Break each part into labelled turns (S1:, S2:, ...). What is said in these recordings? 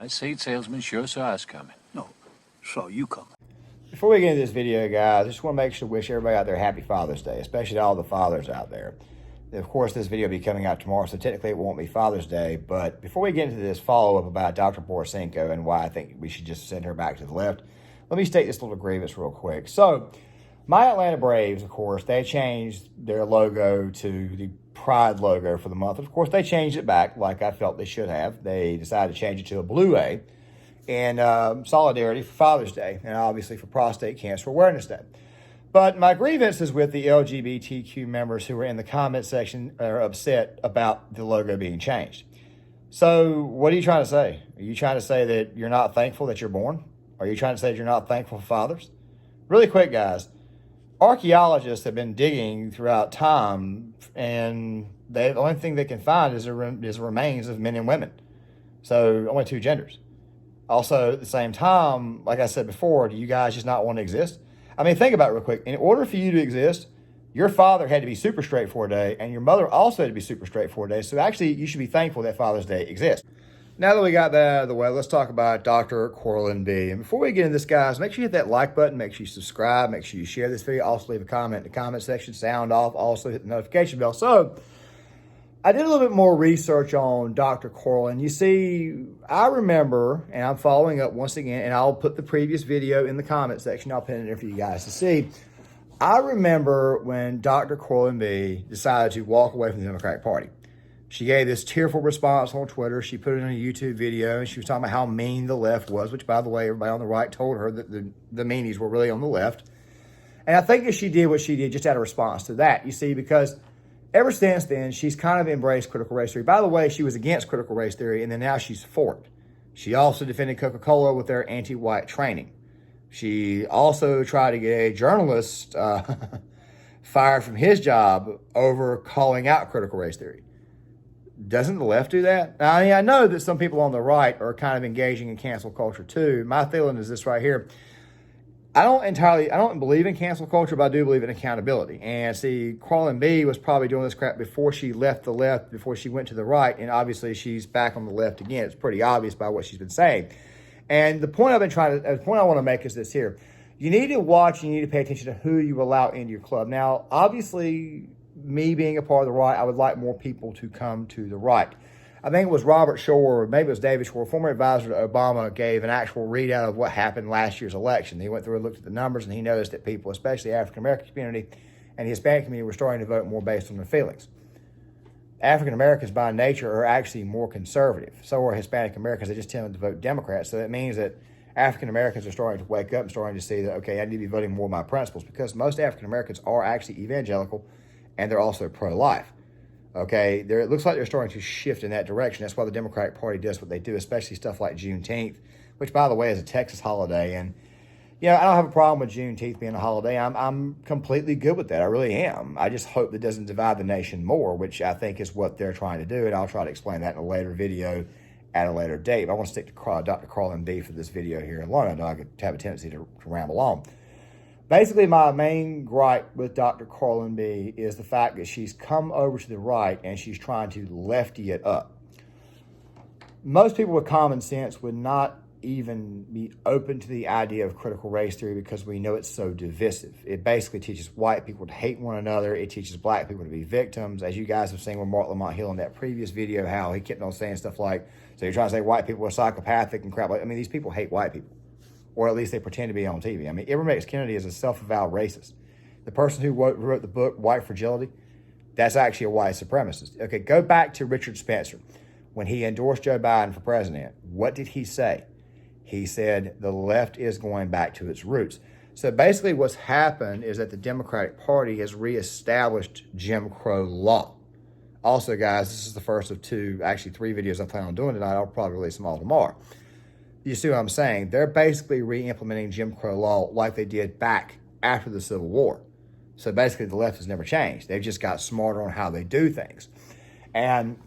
S1: I seed salesman sure saw us coming.
S2: No, saw you coming.
S3: Before we get into this video, guys, I just want to make sure to wish everybody out there Happy Father's Day, especially to all the fathers out there. Of course, this video will be coming out tomorrow, so technically it won't be Father's Day. But before we get into this follow-up about Dr. Borysenko and why I think we should just send her back to the left, let me state this little grievance real quick. So, my Atlanta Braves, of course, they changed their logo to the Pride logo for the month. Of course, they changed it back like I felt they should have. They decided to change it to a blue A in solidarity for Father's Day and obviously for Prostate Cancer Awareness Day. But my grievance is with the LGBTQ members who were in the comment section are upset about the logo being changed. So what are you trying to say? Are you trying to say that you're not thankful that you're born? Are you trying to say that you're not thankful for fathers? Really quick, guys. Archaeologists have been digging throughout time, and the only thing they can find is remains of men and women. So only two genders. Also, at the same time, like I said before, do you guys just not want to exist? I mean, think about it real quick. In order for you to exist, your father had to be super straight for a day, and your mother also had to be super straight for a day. So actually, you should be thankful that Father's Day exists. Now that we got that out of the way, let's talk about Dr. Karlyn B. And before we get into this, guys, make sure you hit that like button. Make sure you subscribe. Make sure you share this video. Also, leave a comment in the comment section. Sound off. Also, hit the notification bell. So, I did a little bit more research on Dr. Karlyn. You see, I remember, and I'm following up once again, and I'll put the previous video in the comment section. I'll pin it there for you guys to see. I remember when Dr. Karlyn B decided to walk away from the Democratic Party. She gave this tearful response on Twitter. She put it in a YouTube video, and she was talking about how mean the left was, which, by the way, everybody on the right told her that the meanies were really on the left. And I think that she did what she did just out of response to that, you see, because ever since then, she's kind of embraced critical race theory. By the way, she was against critical race theory, and then now she's for it. She also defended Coca-Cola with their anti-white training. She also tried to get a journalist fired from his job over calling out critical race theory. Doesn't the left do that? I mean, I know that some people on the right are kind of engaging in cancel culture too. My feeling is this right here. I don't believe in cancel culture, but I do believe in accountability. And see, Karlyn B was probably doing this crap before she left the left, before she went to the right. And obviously she's back on the left again. It's pretty obvious by what she's been saying. And the point I want to make is this here. You need to watch, you need to pay attention to who you allow into your club. Now, obviously, me being a part of the right, I would like more people to come to the right. I think it was Robert Shore, or maybe it was David Shore, former advisor to Obama, gave an actual readout of what happened last year's election. He went through and looked at the numbers, and he noticed that people, especially the African-American community and the Hispanic community, were starting to vote more based on their feelings. African-Americans by nature are actually more conservative. So are Hispanic Americans. They just tend to vote Democrats. So that means that African-Americans are starting to wake up and starting to see that, okay, I need to be voting more of my principles, because most African-Americans are actually evangelical, and they're also pro-life. Okay, it looks like they're starting to shift in that direction. That's why the Democratic Party does what they do, especially stuff like Juneteenth, which, by the way, is a Texas holiday. And, you know, I don't have a problem with Juneteenth being a holiday. I'm completely good with that. I really am. I just hope that doesn't divide the nation more, which I think is what they're trying to do. And I'll try to explain that in a later video at a later date. But I want to stick to Dr. Karlyn B for this video here alone. I know I could have a tendency to ramble on. Basically, my main gripe with Dr. Karlyn B is the fact that she's come over to the right and she's trying to lefty it up. Most people with common sense would not even be open to the idea of critical race theory, because we know it's so divisive. It basically teaches white people to hate one another. It teaches black people to be victims. As you guys have seen with Mark Lamont Hill in that previous video, how he kept on saying stuff like, so you're trying to say white people are psychopathic and crap. I mean, these people hate white people. Or at least they pretend to be on TV. I mean, Ibram X. Kendi is a self-avowed racist. The person who wrote the book, White Fragility, that's actually a white supremacist. Okay, go back to Richard Spencer. When he endorsed Joe Biden for president, what did he say? He said the left is going back to its roots. So basically what's happened is that the Democratic Party has reestablished Jim Crow law. Also, guys, this is the first of three videos I plan on doing tonight. I'll probably release them all tomorrow. You see what I'm saying? They're basically re-implementing Jim Crow law like they did back after the Civil War. So basically the left has never changed. They've just got smarter on how they do things. And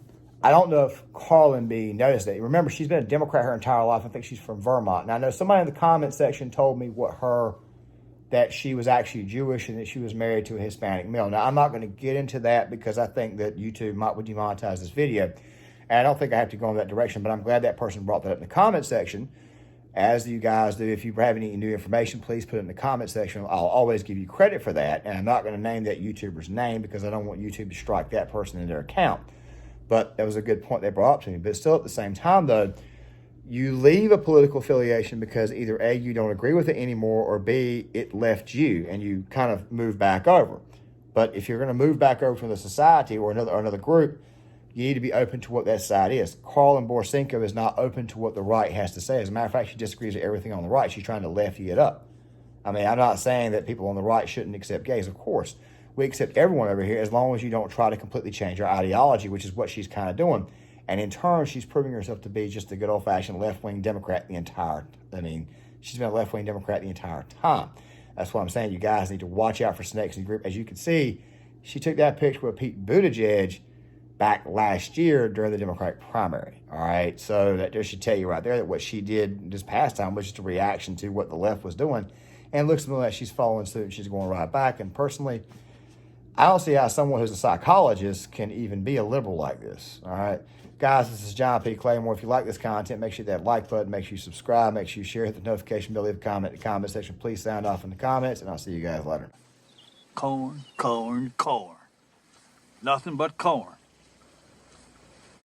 S3: I don't know if Karlyn B noticed that. Remember, she's been a Democrat her entire life. I think she's from Vermont. Now, I know somebody in the comment section told me that she was actually Jewish and that she was married to a Hispanic male. Now, I'm not going to get into that because I think that YouTube would demonetize this video. And I don't think I have to go in that direction, but I'm glad that person brought that up in the comment section, as you guys do. If you have any new information, please put it in the comment section. I'll always give you credit for that, and I'm not going to name that YouTuber's name because I don't want YouTube to strike that person in their account. But that was a good point they brought up to me. But still, at the same time, though, you leave a political affiliation because either A, you don't agree with it anymore, or B, it left you and you kind of move back over. But if you're going to move back over from the society or another group, you need to be open to what that side is. Karlyn Borysenko is not open to what the right has to say. As a matter of fact, she disagrees with everything on the right. She's trying to lefty it up. I mean, I'm not saying that people on the right shouldn't accept gays. Of course, we accept everyone over here as long as you don't try to completely change our ideology, which is what she's kind of doing. And in turn, she's proving herself to be just a good old-fashioned left-wing Democrat she's been a left-wing Democrat the entire time. That's what I'm saying. You guys need to watch out for snakes in the group. As you can see, she took that picture with Pete Buttigieg back last year during the Democratic primary. All right. So that just should tell you right there that what she did this past time was just a reaction to what the left was doing. And it looks to me like she's following suit. She's going right back. And personally, I don't see how someone who's a psychologist can even be a liberal like this. All right. Guys, this is John P. Claymore. If you like this content, make sure you hit that like button. Make sure you subscribe. Make sure you share. Hit the notification bell. Leave a comment in the comment section. Please sound off in the comments. And I'll see you guys later.
S2: Corn, corn, corn. Nothing but corn.